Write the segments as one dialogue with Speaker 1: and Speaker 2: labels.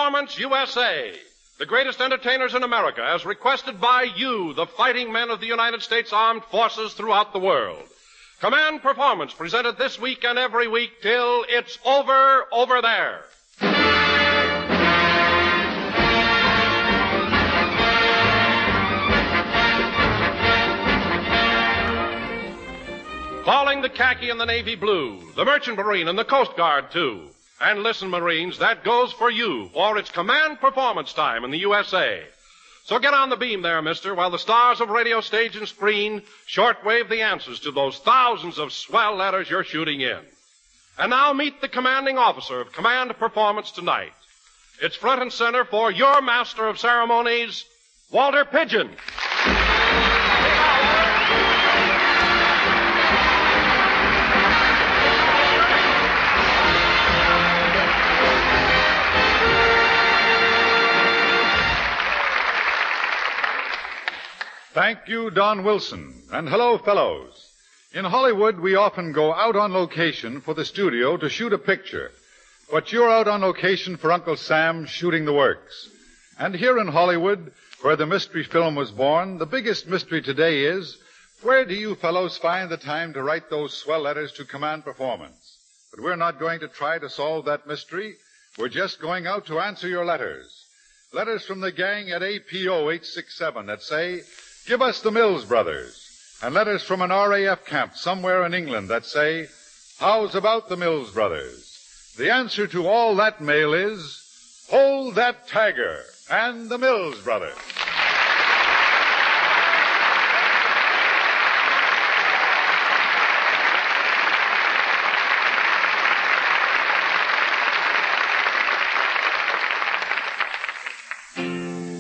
Speaker 1: Performance USA, the greatest entertainers in America, as requested by you, the fighting men of the United States Armed Forces throughout the world. Command Performance, presented this week and every week till it's over there. Calling the khaki and the navy blue, the merchant marine and the Coast Guard, too. And listen, Marines, that goes for you, for it's command performance time in the USA. So get on the beam there, mister, while the stars of radio, stage, and screen shortwave the answers to those thousands of swell letters you're shooting in. And now meet the commanding officer of command performance tonight. It's front and center for your master of ceremonies, Walter Pidgeon.
Speaker 2: Thank you, Don Wilson. And hello, fellows. In Hollywood, we often go out on location for the studio to shoot a picture. But you're out on location for Uncle Sam shooting the works. And here in Hollywood, where the mystery film was born, the biggest mystery today is, where do you fellows find the time to write those swell letters to command performance? But we're not going to try to solve that mystery. We're just going out to answer your letters. Letters from the gang at APO 867 that say, "Give us the Mills Brothers," and letters from an RAF camp somewhere in England that say, "How's about the Mills Brothers?" The answer to all that mail is, "Hold that Tiger," and the Mills Brothers.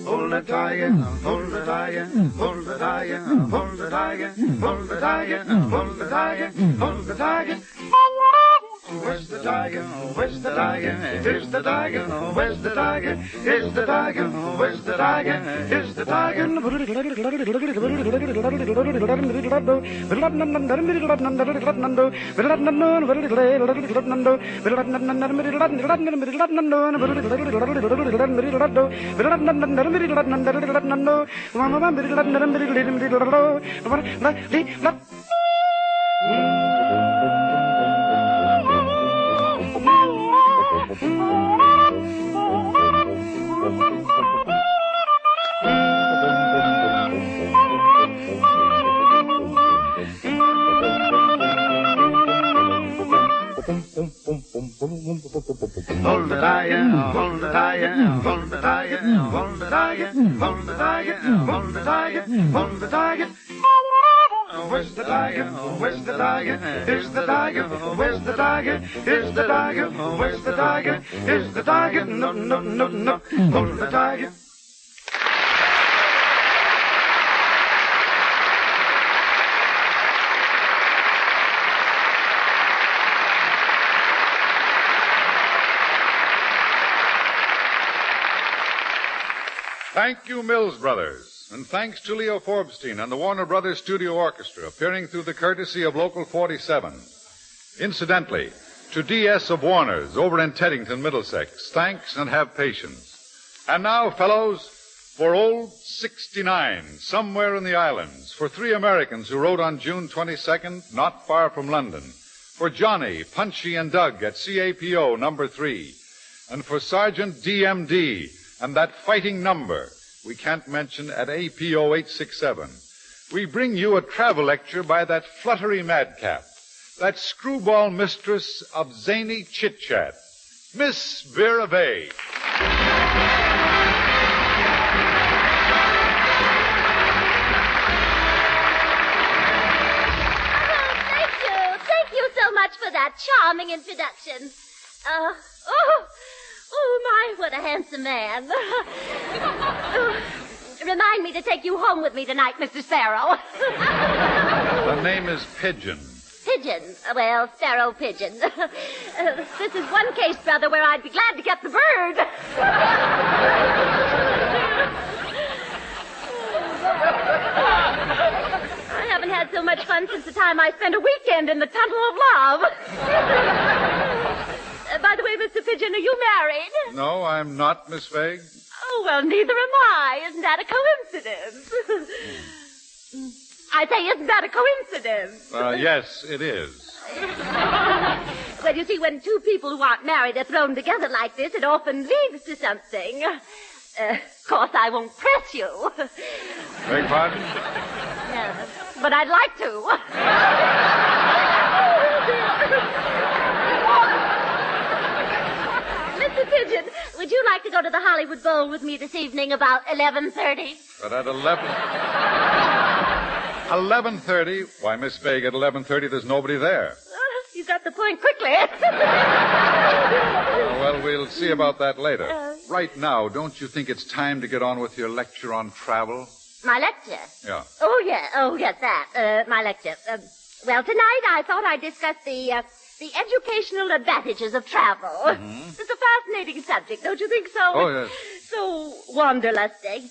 Speaker 3: Hold the tiger, hold the tiger, hold the tiger, hold the tiger, hold the tiger, hold the tiger, hold the tiger. Where's the tiger? Where's the tiger? Here's the tiger. Where's the tiger? Here's the tiger. Where's the tiger? Here's the tiger. Hold the tiger, hold the tiger, hold the tiger, hold the tiger, hold the tiger, hold the tiger, hold the tiger. Where's the tiger? Where's the tiger? Here's the tiger. Where's the tiger? Here's the tiger. Where's the tiger? Here's the tiger. No, no, no, no. Hold the tiger.
Speaker 2: Thank you, Mills Brothers. And thanks to Leo Forbestein and the Warner Brothers Studio Orchestra, appearing through the courtesy of Local 47. Incidentally, to D.S. of Warner's over in Teddington, Middlesex, thanks and have patience. And now, fellows, for old 69, somewhere in the islands, for 3 Americans who wrote on June 22nd, not far from London, for Johnny, Punchy, and Doug at CAPO number 3, and for Sergeant DMD and that fighting number we can't mention at APO 867. We bring you a travel lecture by that fluttery madcap, that screwball mistress of zany chit-chat, Miss Vera Bay.
Speaker 4: Thank you so much for that charming introduction. Oh, my, what a handsome man. Remind me to take you home with me tonight, Mr. Sparrow.
Speaker 2: The name is Pidgeon.
Speaker 4: Pidgeon. Well, Sparrow Pidgeon. This is one case, brother, where I'd be glad to get the bird. I haven't had so much fun since the time I spent a weekend in the Tunnel of Love. By the way, Mr. Pidgeon, are you married?
Speaker 2: No, I'm not, Miss Vague.
Speaker 4: Oh, well, neither am I. Isn't that a coincidence? I say, isn't that a coincidence?
Speaker 2: Yes, it is.
Speaker 4: Well, you see, when two people who aren't married are thrown together like this, it often leads to something. Of course, I won't press you.
Speaker 2: Beg pardon?
Speaker 4: No, but I'd like to. Mr. Pidgeon, would you like to go to the Hollywood Bowl with me this evening about 11:30?
Speaker 2: But at 11:30? Why, Miss Vague, at 11:30 there's nobody there.
Speaker 4: You got the point quickly.
Speaker 2: Well, we'll see about that later. Right now, don't you think it's time to get on with your lecture on travel?
Speaker 4: My lecture?
Speaker 2: Yeah.
Speaker 4: Oh, yes, that. My lecture. Well, tonight I thought I'd discuss the educational advantages of travel. Mm-hmm. It's a fascinating subject, don't you think so?
Speaker 2: Oh, yes.
Speaker 4: So wanderlusting.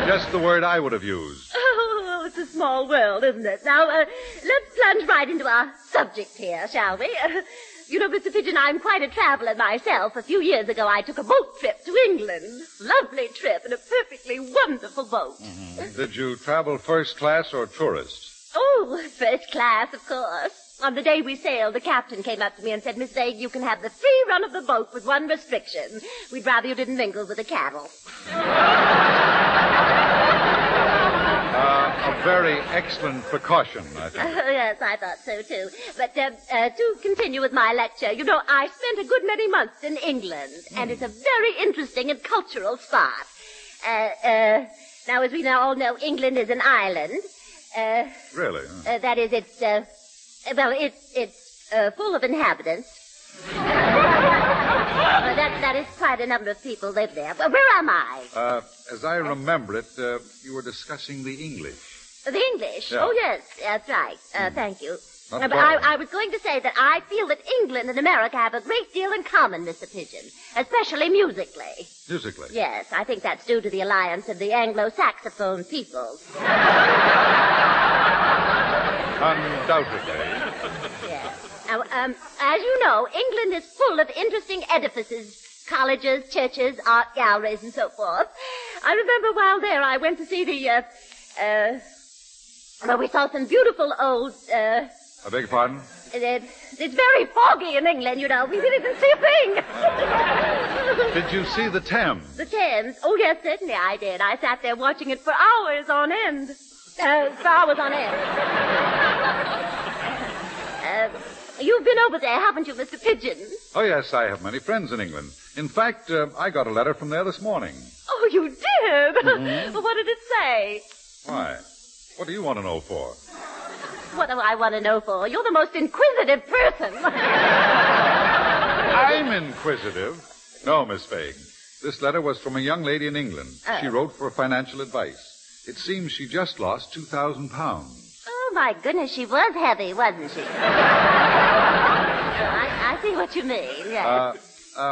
Speaker 2: Just the word I would have used.
Speaker 4: Oh, it's a small world, isn't it? Now, let's plunge right into our subject here, shall we? You know, Mr. Pidgeon, I'm quite a traveler myself. A few years ago, I took a boat trip to England. Lovely trip and a perfectly wonderful boat.
Speaker 2: Mm-hmm. Did you travel first class or tourist?
Speaker 4: Oh, first class, of course. On the day we sailed, the captain came up to me and said, Miss Vague, you can have the free run of the boat with one restriction. We'd rather you didn't mingle with the cattle.
Speaker 2: A very excellent precaution, I think.
Speaker 4: Yes, I thought so, too. But to continue with my lecture, you know, I spent a good many months in England, and it's a very interesting and cultural spot. Now, as we all know, England is an island.
Speaker 2: Really?
Speaker 4: That is, it's full of inhabitants. That is quite a number of people live there. But where am I?
Speaker 2: As I remember it, you were discussing the English.
Speaker 4: The English?
Speaker 2: Yeah.
Speaker 4: Oh, yes, that's right. Thank you.
Speaker 2: Not
Speaker 4: But I was going to say that I feel that England and America have a great deal in common, Mr. Pidgeon, especially musically.
Speaker 2: Musically?
Speaker 4: Yes, I think that's due to the alliance of the Anglo-Saxophone peoples.
Speaker 2: Undoubtedly.
Speaker 4: Yes. Now, as you know, England is full of interesting edifices, colleges, churches, art galleries, and so forth. I remember while there, I went to see we saw some beautiful old,
Speaker 2: I beg your pardon?
Speaker 4: It's very foggy in England, you know. We really didn't see a thing.
Speaker 2: Did you see the Thames?
Speaker 4: The Thames? Oh, yes, certainly I did. I sat there watching it for hours on end. You've been over there, haven't you, Mr. Pidgeon?
Speaker 2: Oh, yes, I have many friends in England. In fact, I got a letter from there this morning.
Speaker 4: Oh, you did? Mm-hmm. Well, what did it say?
Speaker 2: Why? What do you want to know for?
Speaker 4: What do I want to know for? You're the most inquisitive person.
Speaker 2: I'm inquisitive. No, Miss Vague. This letter was from a young lady in England. She wrote for financial advice. It seems she just lost 2,000 pounds.
Speaker 4: Oh, my goodness, she was heavy, wasn't she? I see what you mean, yes.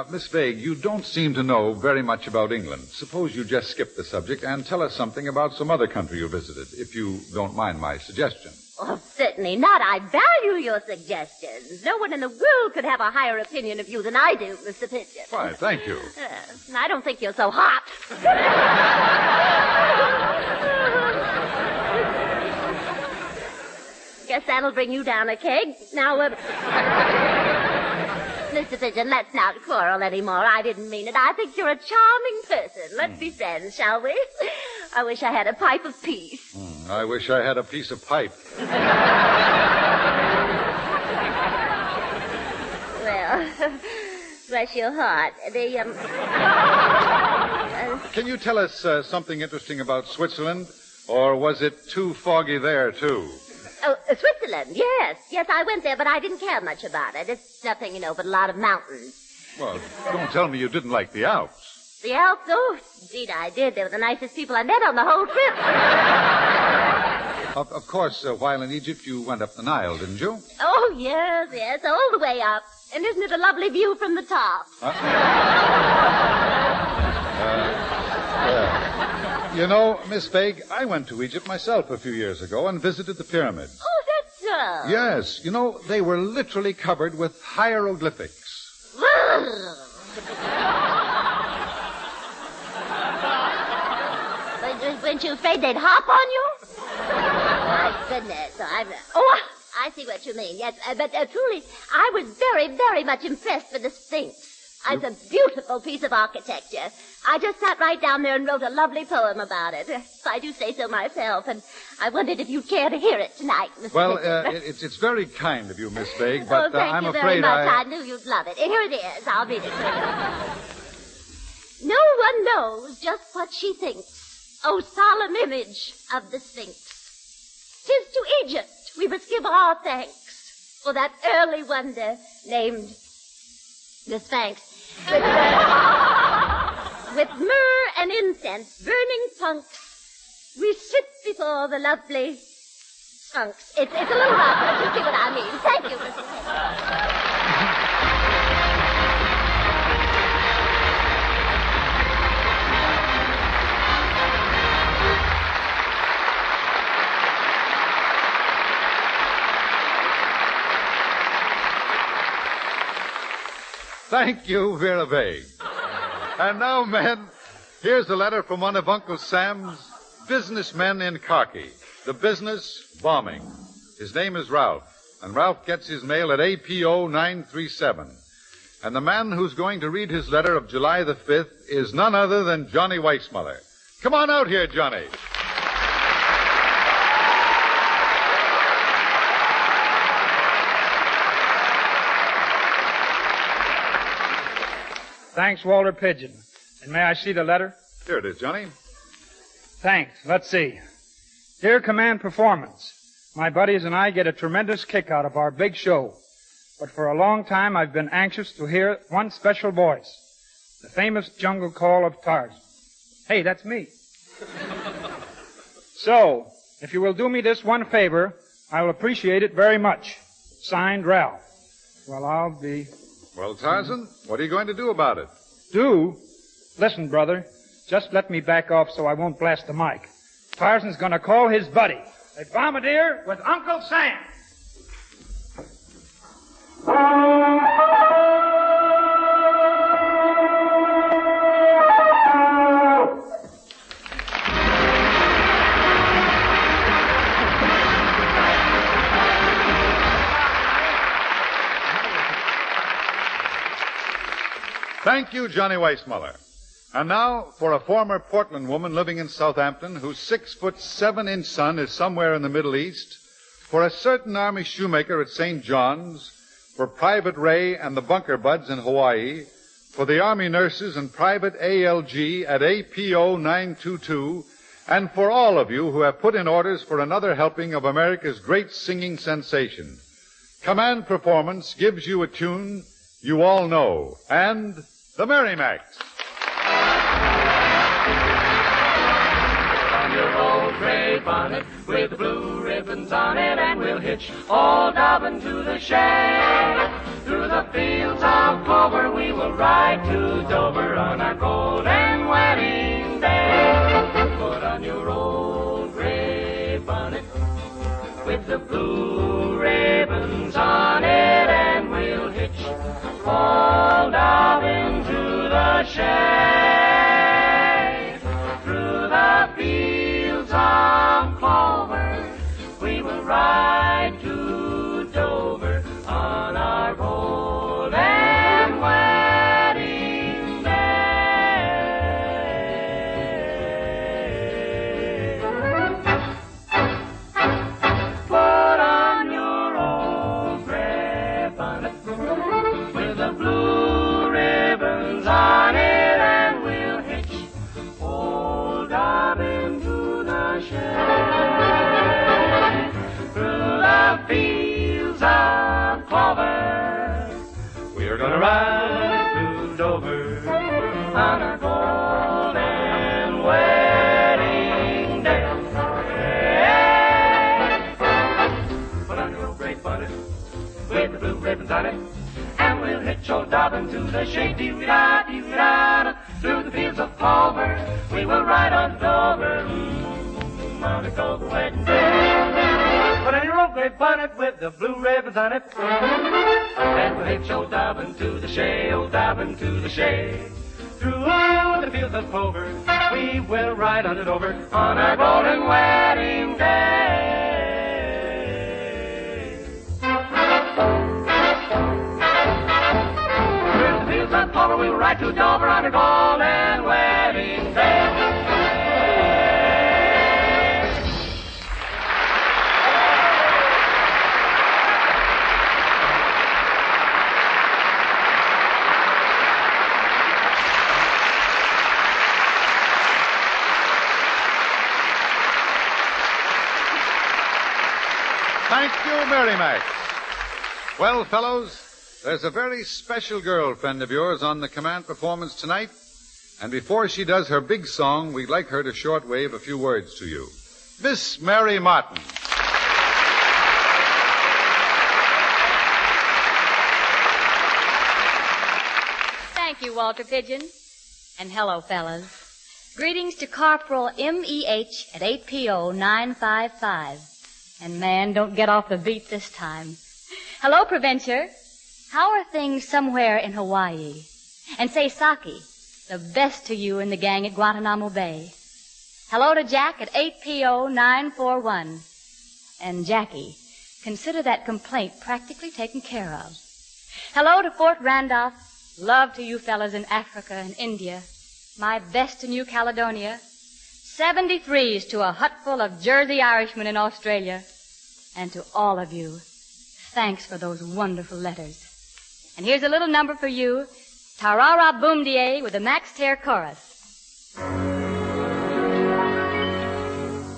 Speaker 2: Miss Vague, you don't seem to know very much about England. Suppose you just skip the subject and tell us something about some other country you visited, if you don't mind my suggestion.
Speaker 4: Oh, certainly not. I value your suggestions. No one in the world could have a higher opinion of you than I do, Mr. Pidgeon.
Speaker 2: Why, thank you.
Speaker 4: I don't think you're so hot. Guess that'll bring you down a keg. Now, Mr. Pidgeon, let's not quarrel anymore. I didn't mean it. I think you're a charming person. Let's be friends, shall we? I wish I had a pipe of peace.
Speaker 2: I wish I had a piece of pipe.
Speaker 4: Well, bless your heart.
Speaker 2: Can you tell us something interesting about Switzerland? Or was it too foggy there, too?
Speaker 4: Oh, Switzerland, yes. Yes, I went there, but I didn't care much about it. It's nothing, but a lot of mountains.
Speaker 2: Well, don't tell me you didn't like the Alps.
Speaker 4: The Alps? Oh, indeed I did. They were the nicest people I met on the whole trip.
Speaker 2: Of course, while in Egypt, you went up the Nile, didn't you?
Speaker 4: Oh, yes, all the way up. And isn't it a lovely view from the top?
Speaker 2: You know, Miss Vague, I went to Egypt myself a few years ago and visited the pyramids.
Speaker 4: Oh, that's so?
Speaker 2: Yes. You know, they were literally covered with hieroglyphics.
Speaker 4: Weren't you afraid they'd hop on you? My goodness. I see what you mean. Yes, but truly, I was very, very much impressed with the Sphinx. It's a beautiful piece of architecture. I just sat right down there and wrote a lovely poem about it. I do say so myself, and I wondered if you'd care to hear it tonight, Mr.
Speaker 2: Well,
Speaker 4: Pidgeon.
Speaker 2: it's very kind of you, Miss Vague, but
Speaker 4: thank
Speaker 2: I'm
Speaker 4: you
Speaker 2: afraid
Speaker 4: very much. I knew you'd love it. Here it is. I'll read it to you. No one knows just what she thinks. O solemn image of the Sphinx. 'Tis to Egypt we must give our thanks for that early wonder named the Sphinx. With myrrh and incense, burning punks, we sit before the lovely Sphinx. It's a little rough, but you see what I mean. Thank you, Mr. Pidgeon.
Speaker 2: Thank you, Vera Vague. And now, men, here's a letter from one of Uncle Sam's businessmen in khaki. The business, bombing. His name is Ralph, and Ralph gets his mail at APO 937. And the man who's going to read his letter of July the 5th is none other than Johnny Weissmuller. Come on out here, Johnny.
Speaker 5: Thanks, Walter Pidgeon. And may I see the letter?
Speaker 2: Here it is, Johnny.
Speaker 5: Thanks. Let's see. Dear Command Performance, my buddies and I get a tremendous kick out of our big show. But for a long time, I've been anxious to hear one special voice. The famous jungle call of Terr. Hey, that's me. So, if you will do me this one favor, I'll appreciate it very much. Signed, Ralph. Well, I'll be...
Speaker 2: Well, Tarzan, what are you going to do about it?
Speaker 5: Do? Listen, brother. Just let me back off so I won't blast the mic. Tarzan's going to call his buddy, a bombardier with Uncle Sam.
Speaker 2: Thank you, Johnny Weissmuller. And now, for a former Portland woman living in Southampton whose 6'7" son is somewhere in the Middle East, for a certain Army shoemaker at St. John's, for Private Ray and the Bunker Buds in Hawaii, for the Army nurses and Private ALG at APO 922, and for all of you who have put in orders for another helping of America's great singing sensation. Command Performance gives you a tune you all know, and the Merrimacs.
Speaker 6: On your old gray bonnet with the blue ribbons on it, and we'll hitch old Dobbin to the shed. Through the fields of clover we will ride to Dover on our golden wedding day. Put on your old gray bonnet with the blue ribbons on it, and we'll hitch old Dobbin to the shed. Through the fields of clover we will ride to Dover on our golden wedding day. Put on your old gray bonnet with the blue ribbons on it, and we'll hitch old Dobbin to the shed. Through the fields of clover we're gonna ride to Dover on our golden wedding day. Put on your old gray bonnet with the blue ribbons on it, and we'll hitch old Dobbin to the shade. Dee-wee-da, dee-wee-da, through the fields of clover we will ride on to Dover on a golden wedding day. Put on your old gray bonnet with the blue ribbons on it. And we'll hitch old Dobbin to the shay, old Dobbin to the shay. Through the fields of clover, we will ride on it over on our golden wedding day. Through the fields of clover, we will ride to Dover on our golden wedding day.
Speaker 2: Thank you, Mary Max. Well, fellows, there's a very special girlfriend of yours on the command performance tonight. And before she does her big song, we'd like her to shortwave a few words to you. Miss Mary Martin.
Speaker 7: Thank you, Walter Pidgeon. And hello, fellas. Greetings to Corporal MEH at 8PO 955. And man, don't get off the beat this time. Hello, Provencher. How are things somewhere in Hawaii? And say, Saki, the best to you and the gang at Guantanamo Bay. Hello to Jack at 8PO 941. And Jackie, consider that complaint practically taken care of. Hello to Fort Randolph. Love to you fellas in Africa and India. My best to New Caledonia. 73s to a hut full of Jersey Irishmen in Australia. And to all of you, thanks for those wonderful letters. And here's a little number for you, Ta-ra-ra boom die with the Max Terr chorus.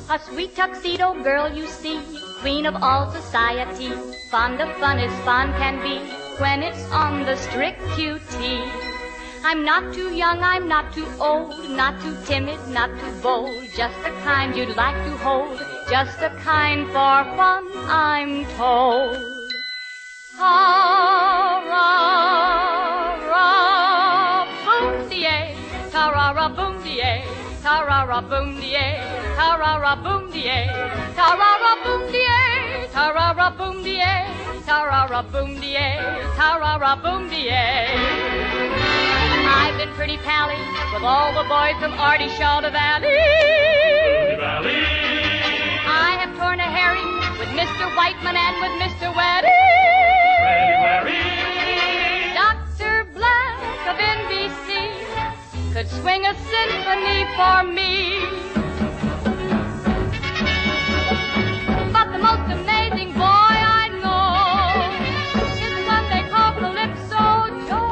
Speaker 7: A sweet tuxedo girl you see, queen of all society, fond of fun as fun can be when it's on the strict QT. I'm not too young, I'm not too old, not too timid, not too bold, just the kind you'd like to hold, just the kind for fun, I'm told. Ta-ra-ra boom die, ta-ra-ra boom die, ta-ra-ra boom die, ta-ra-ra boom die, ta-ra-ra boom die, ta-ra-ra boom die, ta-ra-ra boom die, ta-ra-ra boom die. I've been pretty pally with all the boys from Artishaw to Valley. I have torn a herring with Mr. Whiteman and with Mr. Waddy. Dr. Black of NBC could swing a symphony for me. But the most amazing boy I know is the one they call Calypso Joe.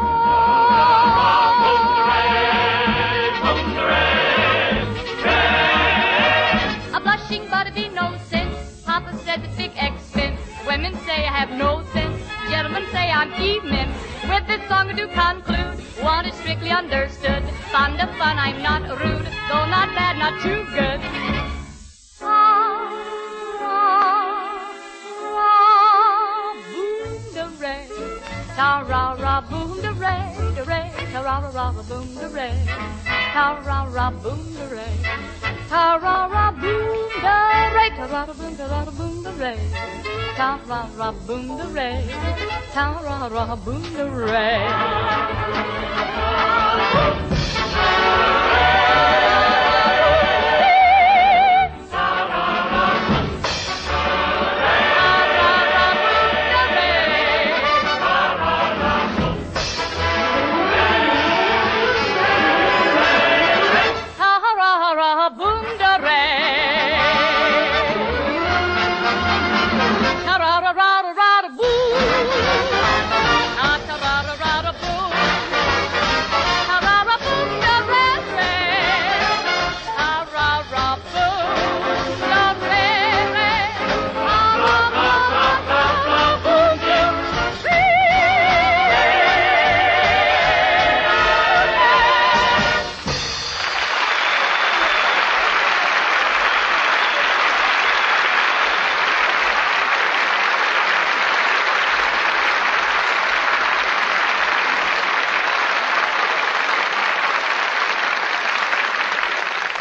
Speaker 7: A blushing butterby no sense. Papa said it's big expense. Women say I have no sense. Gentlemen say I'm evening. With this song to conclude, one is strictly understood. Fond of fun, I'm not rude. Though not bad, not too good. Ta-ra-ra boom da ray, da ray, ta-ra-ra boom da ray, ta-ra-ra boom da ray, ta-ra-ra boom da ray, ta-ra-ra boom da ray, ta-ra-ra boom da ray, ta-ra-ra boom da ray.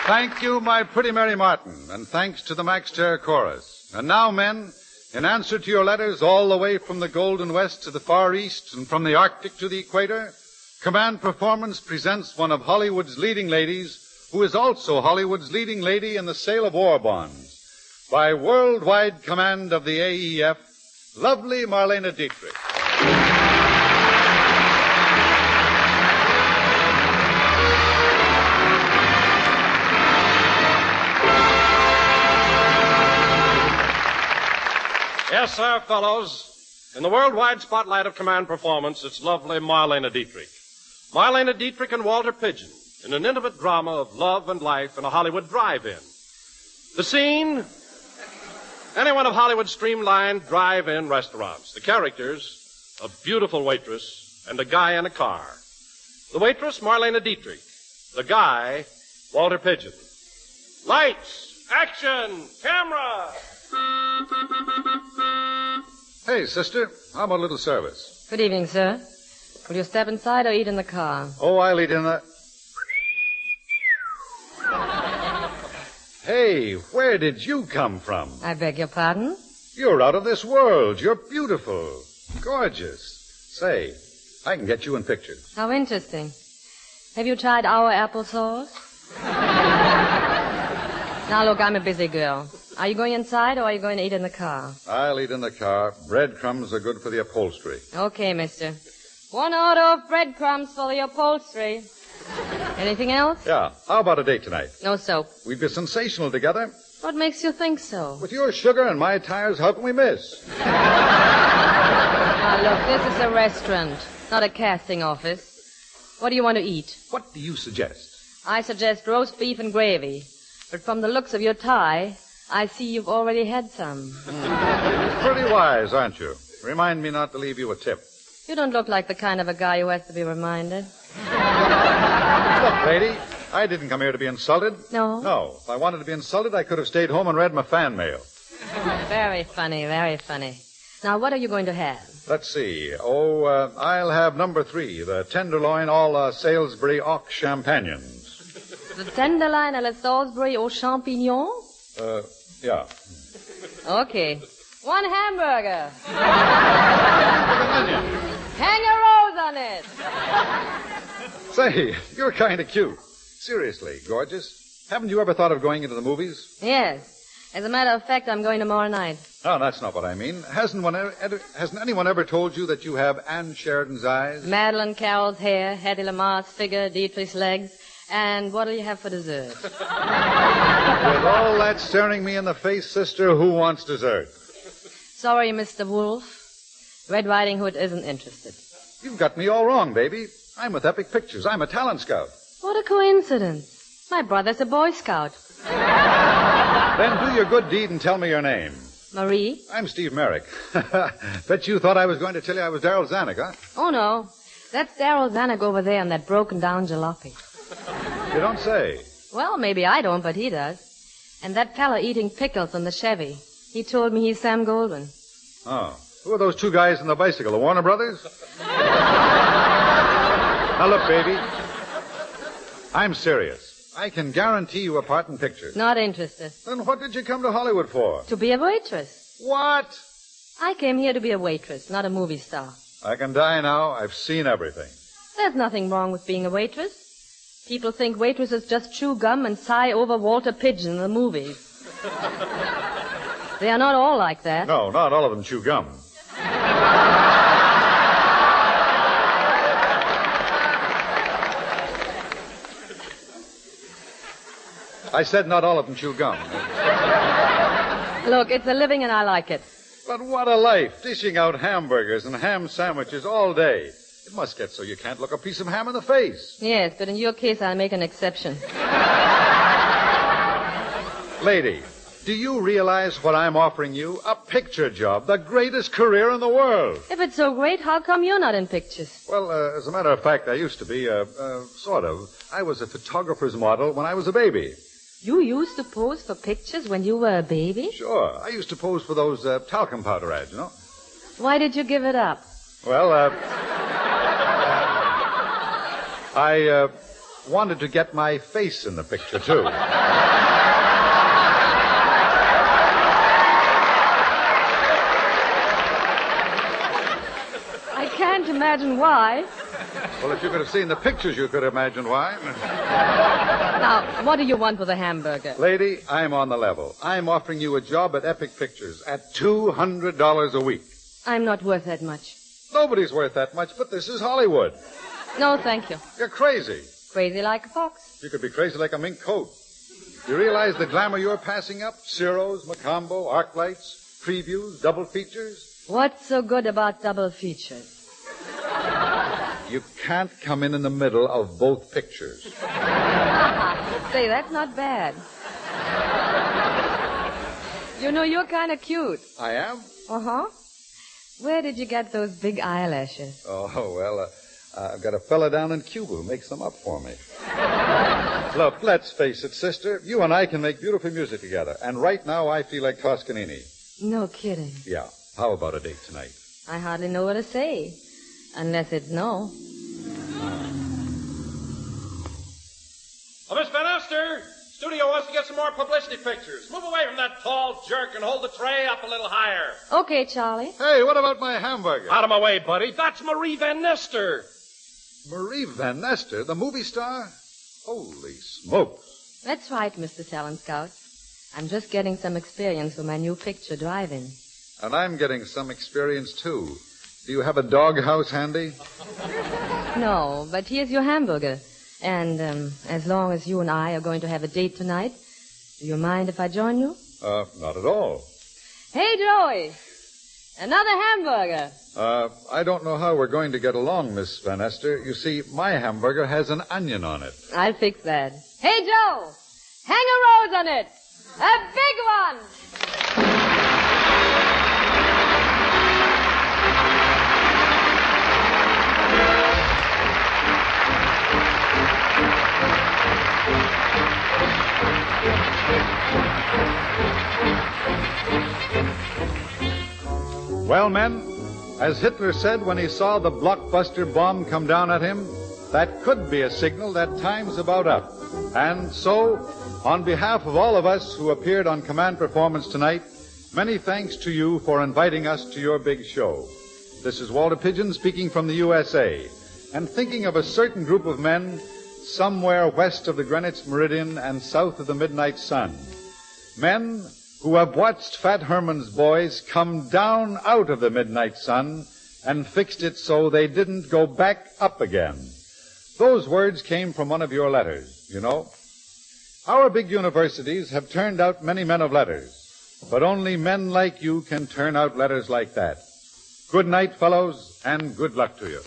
Speaker 2: Thank you, my pretty Mary Martin, and thanks to the Max Terr Chorus. And now, men, In answer to your letters all the way from the Golden West to the Far East and from the Arctic to the Equator, Command Performance presents one of Hollywood's leading ladies, who is also Hollywood's leading lady in the sale of war bonds. By worldwide command of the AEF, lovely Marlene Dietrich.
Speaker 1: Yes, sir, fellows. In the worldwide spotlight of Command Performance, it's lovely Marlene Dietrich. Marlene Dietrich and Walter Pidgeon in an intimate drama of love and life in a Hollywood drive-in. The scene, any one of Hollywood's streamlined drive-in restaurants. The characters, a beautiful waitress and a guy in a car. The waitress, Marlene Dietrich. The guy, Walter Pidgeon. Lights, action, camera!
Speaker 2: Hey, sister, how about a little service?
Speaker 8: Good evening, sir. Will you step inside or eat in the car?
Speaker 2: Oh, I'll eat in the... Hey, where did you come from?
Speaker 8: I beg your pardon?
Speaker 2: You're out of this world. You're beautiful. Gorgeous. Say, I can get you in pictures.
Speaker 8: How interesting. Have you tried our applesauce? Now, look, I'm a busy girl. Are you going inside or are you going to eat in the car?
Speaker 2: I'll eat in the car. Breadcrumbs are good for the upholstery.
Speaker 8: Okay, mister. One order of breadcrumbs for the upholstery. Anything else?
Speaker 2: Yeah. How about a date tonight?
Speaker 8: No soap.
Speaker 2: We'd be sensational together.
Speaker 8: What makes you think so?
Speaker 2: With your sugar and my tires, how can we miss?
Speaker 8: Now, look, this is a restaurant, not a casting office. What do you want to eat?
Speaker 2: What do you suggest?
Speaker 8: I suggest roast beef and gravy. But from the looks of your tie, I see you've already had some.
Speaker 2: Pretty wise, aren't you? Remind me not to leave you a tip.
Speaker 8: You don't look like the kind of a guy who has to be reminded.
Speaker 2: Look, lady, I didn't come here to be insulted.
Speaker 8: No?
Speaker 2: No. If I wanted to be insulted, I could have stayed home and read my fan mail.
Speaker 8: Very funny, very funny. Now, what are you going to have?
Speaker 2: Let's see. I'll have number 3, the tenderloin all Salisbury Ox Champagnons.
Speaker 8: The tenderloin à la Salisbury aux champignons?
Speaker 2: Yeah.
Speaker 8: Okay. 1 hamburger. Hang a rose on it.
Speaker 2: Say, you're kind of cute. Seriously, gorgeous. Haven't you ever thought of going into the movies?
Speaker 8: Yes. As a matter of fact, I'm going tomorrow night.
Speaker 2: No, that's not what I mean. Hasn't anyone ever told you that you have Anne Sheridan's eyes?
Speaker 8: Madeline Carroll's hair, Hedy Lamar's figure, Dietrich's legs, and what'll you have for dessert?
Speaker 2: With all that staring me in the face, sister, who wants dessert?
Speaker 8: Sorry, Mr. Wolf. Red Riding Hood isn't interested.
Speaker 2: You've got me all wrong, baby. I'm with Epic Pictures. I'm a talent scout.
Speaker 8: What a coincidence. My brother's a Boy Scout.
Speaker 2: Then do your good deed and tell me your name.
Speaker 8: Marie?
Speaker 2: I'm Steve Merrick. Bet you thought I was going to tell you I was Darryl Zanuck, huh?
Speaker 8: Oh, no. That's Darryl Zanuck over there in that broken-down jalopy.
Speaker 2: You don't say.
Speaker 8: Well, maybe I don't, but he does. And that fella eating pickles in the Chevy. He told me he's Sam Goldwyn.
Speaker 2: Oh. Who are those 2 guys on the bicycle? The Warner Brothers? Now, look, baby. I'm serious. I can guarantee you a part in pictures.
Speaker 8: Not interested.
Speaker 2: Then what did you come to Hollywood for?
Speaker 8: To be a waitress.
Speaker 2: What?
Speaker 8: I came here to be a waitress, not a movie star.
Speaker 2: I can die now. I've seen everything.
Speaker 8: There's nothing wrong with being a waitress. People think waitresses just chew gum and sigh over Walter Pidgeon in the movies. They are not all like that.
Speaker 2: No, not all of them chew gum. I said not all of them chew gum.
Speaker 8: Look, it's a living and I like it.
Speaker 2: But what a life, dishing out hamburgers and ham sandwiches all day. It must get so you can't look a piece of ham in the face.
Speaker 8: Yes, but in your case, I'll make an exception.
Speaker 2: Lady, do you realize what I'm offering you? A picture job, the greatest career in the world.
Speaker 8: If it's so great, how come you're not in pictures?
Speaker 2: Well, as a matter of fact, I used to be, sort of. I was a photographer's model when I was a baby.
Speaker 8: You used to pose for pictures when you were a baby?
Speaker 2: Sure. I used to pose for those talcum powder ads, you know.
Speaker 8: Why did you give it up?
Speaker 2: Well, I wanted to get my face in the picture, too.
Speaker 8: imagine why.
Speaker 2: Well, if you could have seen the pictures, you could imagine why.
Speaker 8: Now, what do you want with a hamburger?
Speaker 2: Lady, I'm on the level. I'm offering you a job at Epic Pictures at $200 a week.
Speaker 8: I'm not worth that much.
Speaker 2: Nobody's worth that much, but this is Hollywood.
Speaker 8: No, thank you.
Speaker 2: You're crazy.
Speaker 8: Crazy like a fox.
Speaker 2: You could be crazy like a mink coat. You realize the glamour you're passing up? Ciros, Macombo, arc lights, previews, double features?
Speaker 8: What's so good about double features?
Speaker 2: You can't come in the middle of both pictures.
Speaker 8: Say, that's not bad. You know, you're kind of cute.
Speaker 2: I am?
Speaker 8: Uh-huh. Where did you get those big eyelashes?
Speaker 2: Oh, well, I've got a fella down in Cuba who makes them up for me. Look, let's face it, sister. You and I can make beautiful music together. And right now, I feel like Toscanini.
Speaker 8: No kidding.
Speaker 2: Yeah. How about a date tonight?
Speaker 8: I hardly know what to say. Unless it's no.
Speaker 1: Oh, Miss Van Oster, studio wants to get some more publicity pictures. Move away from that tall jerk and hold the tray up a little higher.
Speaker 8: Okay, Charlie.
Speaker 2: Hey, what about my hamburger?
Speaker 1: Out of my way, buddy. That's Marie Van Nester.
Speaker 2: Marie Van Nester, the movie star? Holy smokes.
Speaker 8: That's right, Mr. Talon Scout. I'm just getting some experience for my new picture, Drive-In.
Speaker 2: And I'm getting some experience, too. Do you have a doghouse handy?
Speaker 8: No, but here's your hamburger. And as long as you and I are going to have a date tonight, do you mind if I join you?
Speaker 2: Not at all.
Speaker 8: Hey, Joey. Another hamburger.
Speaker 2: I don't know how we're going to get along, Miss Van Ester. You see, my hamburger has an onion on it.
Speaker 8: I'll fix that. Hey, Joe. Hang a rose on it. A big one.
Speaker 2: Well, men, as Hitler said when he saw the blockbuster bomb come down at him, that could be a signal that time's about up. And so, on behalf of all of us who appeared on Command Performance tonight, many thanks to you for inviting us to your big show. This is Walter Pidgeon speaking from the USA, and thinking of a certain group of men somewhere west of the Greenwich Meridian and south of the midnight sun. Men who have watched Fat Herman's boys come down out of the midnight sun and fixed it so they didn't go back up again. Those words came from one of your letters, you know. Our big universities have turned out many men of letters, but only men like you can turn out letters like that. Good night, fellows, and good luck to you.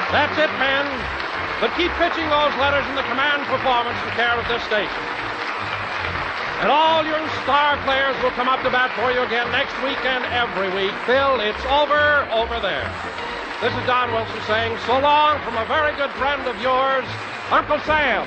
Speaker 1: That's it, men. But keep pitching those letters in the Command Performance in care of this station. And all your star players will come up to bat for you again next week and every week. Phil, it's over there. This is Don Wilson saying so long from a very good friend of yours, Uncle Sam.